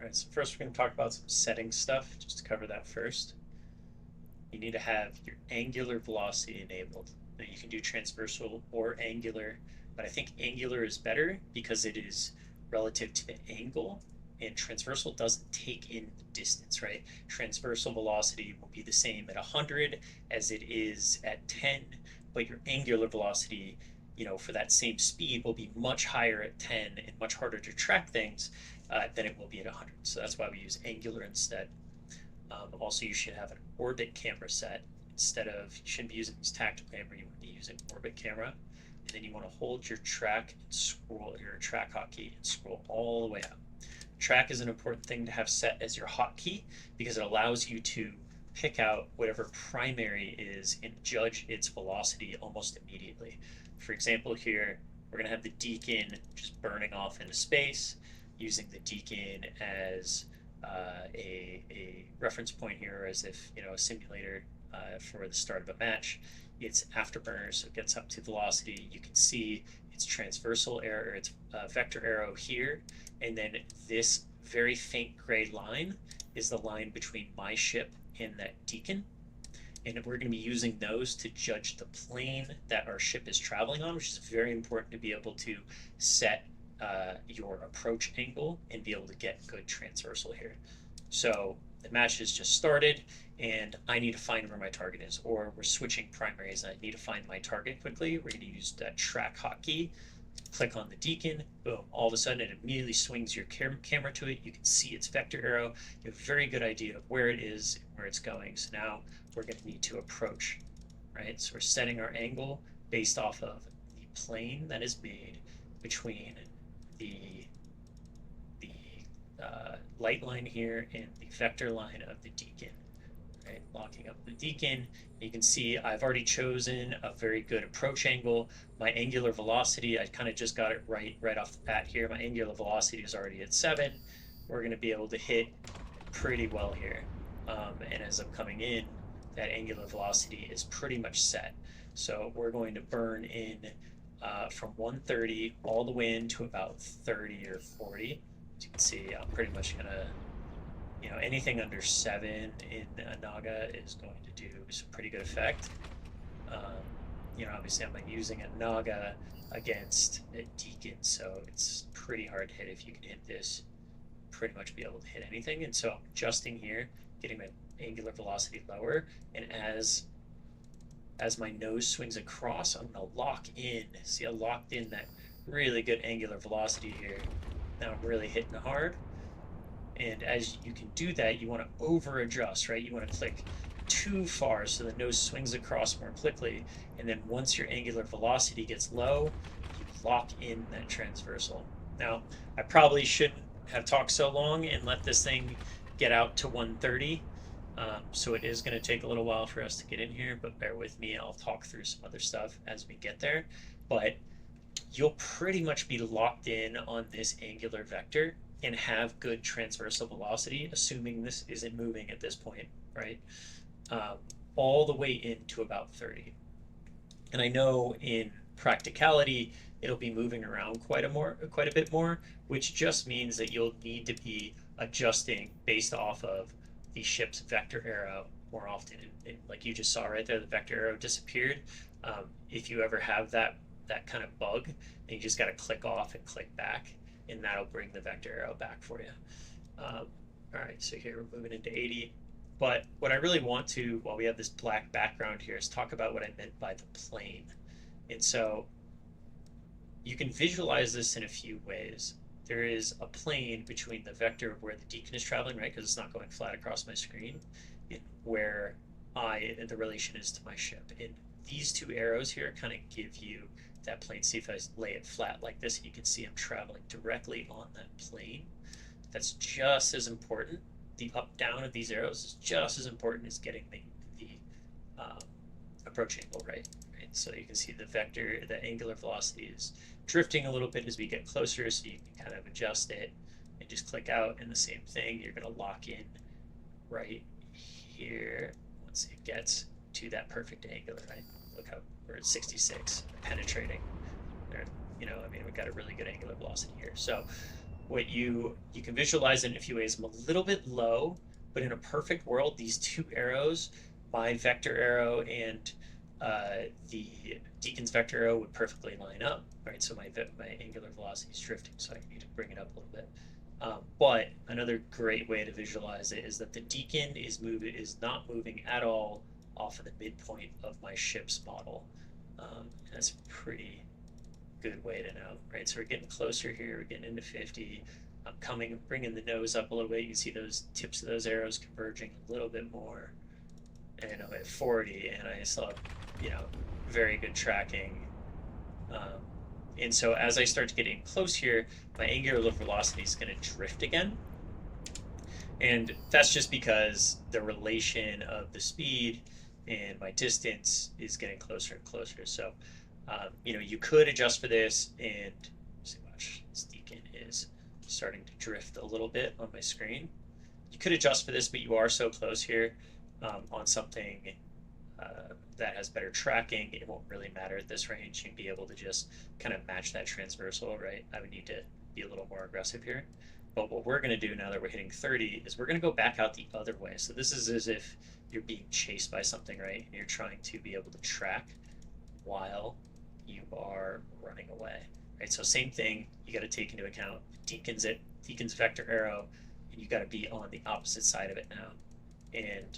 Right, so first we're going to talk about some setting stuff, just to cover that first. You need to have your angular velocity enabled. Now you can do transversal or angular, but I think angular is better because it is relative to the angle, and transversal doesn't take in the distance, right? Transversal velocity will be the same at 100 as it is at 10, but your angular velocity, for that same speed will be much higher at 10 and much harder to track things than it will be at 100. So that's why we use angular instead. Also, you should have an orbit camera set instead of, you shouldn't be using this tactile camera, you want to be using orbit camera. And then you want to hold your track and scroll your track hotkey and scroll all the way up. Track is an important thing to have set as your hotkey because it allows you to pick out whatever primary is and judge its velocity almost immediately. For example, here we're going to have the deacon just burning off into space, using the deacon as a reference point here, as if a simulator for the start of a match. It's afterburner, so it gets up to velocity. You can see its transversal arrow, its vector arrow here, and then this very faint gray line is the line between my ship and that deacon. And we're going to be using those to judge the plane that our ship is traveling on, which is very important to be able to set your approach angle and be able to get good transversal here. So the match has just started and I need to find where my target is, or we're switching primaries and I need to find my target quickly. We're going to use that track hotkey, click on the deacon, boom, all of a sudden it immediately swings your camera to it. You can see its vector arrow. You have a very good idea of where it is and where it's going. So now we're going to need to approach, right? So we're setting our angle based off of the plane that is made between the light line here and the vector line of the deacon. Right, locking up the deacon, you can see I've already chosen a very good approach angle. My angular velocity, I kind of just got it right off the bat here. My angular velocity is already at 7. We're going to be able to hit pretty well here. And as I'm coming in, that angular velocity is pretty much set. So we're going to burn in from 130 all the way into about 30 or 40. As you can see, I'm pretty much going to, anything under 7 in a Naga is going to do some pretty good effect. Obviously I'm like using a Naga against a Deacon, so it's pretty hard to hit. If you can hit this, pretty much be able to hit anything. And so I'm adjusting here, getting my angular velocity lower, and as my nose swings across, I'm going to lock in. See, I locked in that really good angular velocity here. Now I'm really hitting hard. And as you can do that, you want to over adjust, right? You want to click too far so the nose swings across more quickly. And then once your angular velocity gets low, you lock in that transversal. Now, I probably shouldn't have talked so long and let this thing get out to 130. So it is going to take a little while for us to get in here, but bear with me. I'll talk through some other stuff as we get there. But you'll pretty much be locked in on this angular vector and have good transversal velocity, assuming this isn't moving at this point, right? All the way into about 30. And I know in practicality, it'll be moving around quite a bit more, which just means that you'll need to be adjusting based off of the ship's vector arrow more often. And like you just saw right there, the vector arrow disappeared. If you ever have that kind of bug, then you just got to click off and click back, and that'll bring the vector arrow back for you. All right, so here we're moving into 80. But what I really want to, while we have this black background here, is talk about what I meant by the plane. And so you can visualize this in a few ways. There is a plane between the vector of where the deacon is traveling, right, because it's not going flat across my screen, and where the relation is to my ship. And these two arrows here kind of give you that plane. See, if I lay it flat like this, you can see I'm traveling directly on that plane. That's just as important. The up down of these arrows is just as important as getting the approach angle right. So you can see the vector, the angular velocity is drifting a little bit as we get closer, so you can kind of adjust it and just click out. And the same thing, you're going to lock in right here once it gets to that perfect angle, right? Look how we're at 66, penetrating. We've got a really good angular velocity here. So what you can visualize it in a few ways. I'm a little bit low, but in a perfect world, these two arrows, my vector arrow and the Deacon's vector arrow would perfectly line up. Right, so my angular velocity is drifting, so I need to bring it up a little bit. But another great way to visualize it is that the Deacon is not moving at all off of the midpoint of my ship's model. That's a pretty good way to know, right? So we're getting closer here. We're getting into 50. I'm bringing the nose up a little bit. You can see those tips of those arrows converging a little bit more. And I'm at 40, and I still have, very good tracking. And so as I start to get in close here, my angular velocity is going to drift again. And that's just because the relation of the speed and my distance is getting closer and closer. So, you could adjust for this, and watch, this Deacon is starting to drift a little bit on my screen. You could adjust for this, but you are so close here on something that has better tracking. It won't really matter at this range. You'd be able to just kind of match that transversal, right? I would need to be a little more aggressive here. But what we're going to do now that we're hitting 30 is we're going to go back out the other way. So this is as if you're being chased by something, right? And you're trying to be able to track while you are running away, right? So same thing, you got to take into account Deacon's vector arrow, and you got to be on the opposite side of it now. And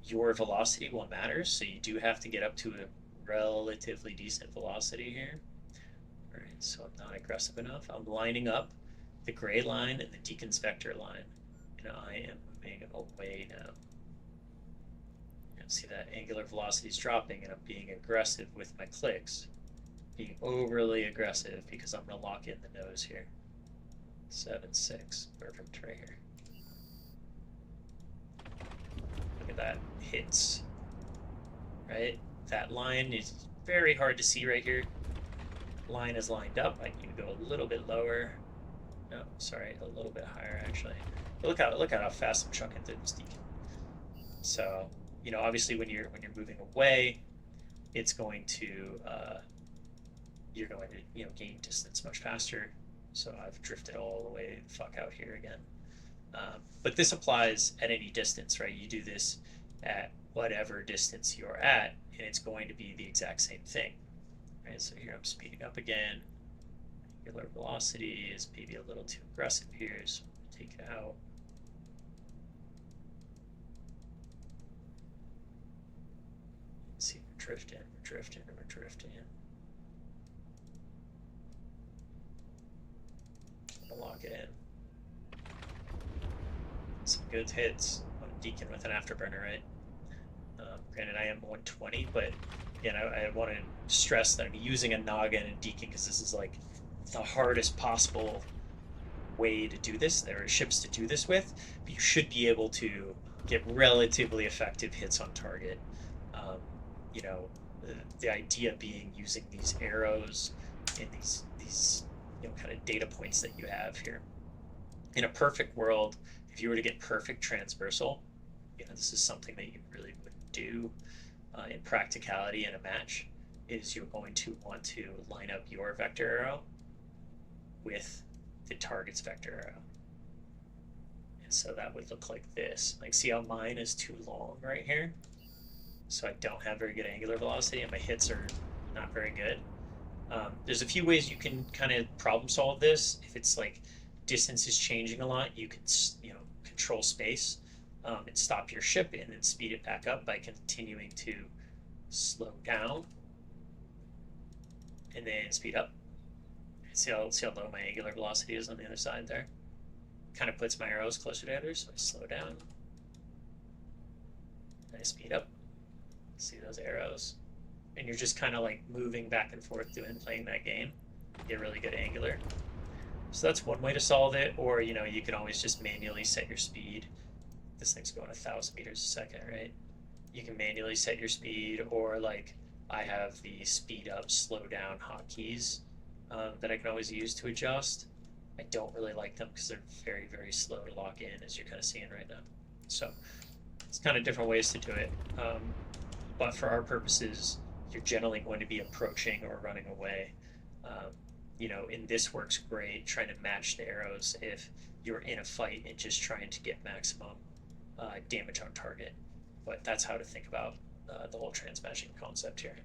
your velocity will matter, so you do have to get up to a relatively decent velocity here. All right, so I'm not aggressive enough. I'm lining up the gray line and the Deacon's vector line, and I am moving away now. You can see that angular velocity is dropping, and I'm being aggressive with my clicks, being overly aggressive because I'm going to lock in the nose here. 7.6, perfect right here. Look at that, hits, right? That line is very hard to see right here. Line is lined up. I can go a little bit lower. No, sorry, a little bit higher actually. But look at how fast I'm chucking through this Deacon. So, obviously when you're moving away, it's going to you're going to gain distance much faster. So I've drifted all the way the fuck out here again. But this applies at any distance, right? You do this at whatever distance you're at, and it's going to be the exact same thing, right? So here I'm speeding up again. Angular velocity is maybe a little too aggressive here, so take it out. Let's see, we're drifting. I'm gonna lock it in. Some good hits on Deacon with an afterburner, right? Granted, I am 120, but again, I want to stress that I'm using a noggin and Deacon because this is like the hardest possible way to do this. There are ships to do this with, but you should be able to get relatively effective hits on target. The idea being using these arrows and these kind of data points that you have here. In a perfect world, if you were to get perfect transversal, this is something that you really wouldn't do in practicality in a match, is you're going to want to line up your vector arrow with the target's vector arrow. And so that would look like this. Like, see how mine is too long right here? So I don't have very good angular velocity, and my hits are not very good. There's a few ways you can kind of problem solve this. If it's like distance is changing a lot, you can control space and stop your ship and then speed it back up by continuing to slow down and then speed up. See how low my angular velocity is on the other side there? Kind of puts my arrows closer together, so I slow down. And I speed up. See those arrows? And you're just kind of like moving back and forth playing that game. Get really good angular. So that's one way to solve it, or you can always just manually set your speed. This thing's going 1,000 meters a second, right? You can manually set your speed, or like I have the speed up, slow down hotkeys that I can always use to adjust. I don't really like them because they're very, very slow to lock in, as you're kind of seeing right now. So it's kind of different ways to do it. But for our purposes, you're generally going to be approaching or running away. you know, in this works great, trying to match the arrows if you're in a fight and just trying to get maximum damage on target. But that's how to think about the whole transmatching concept here.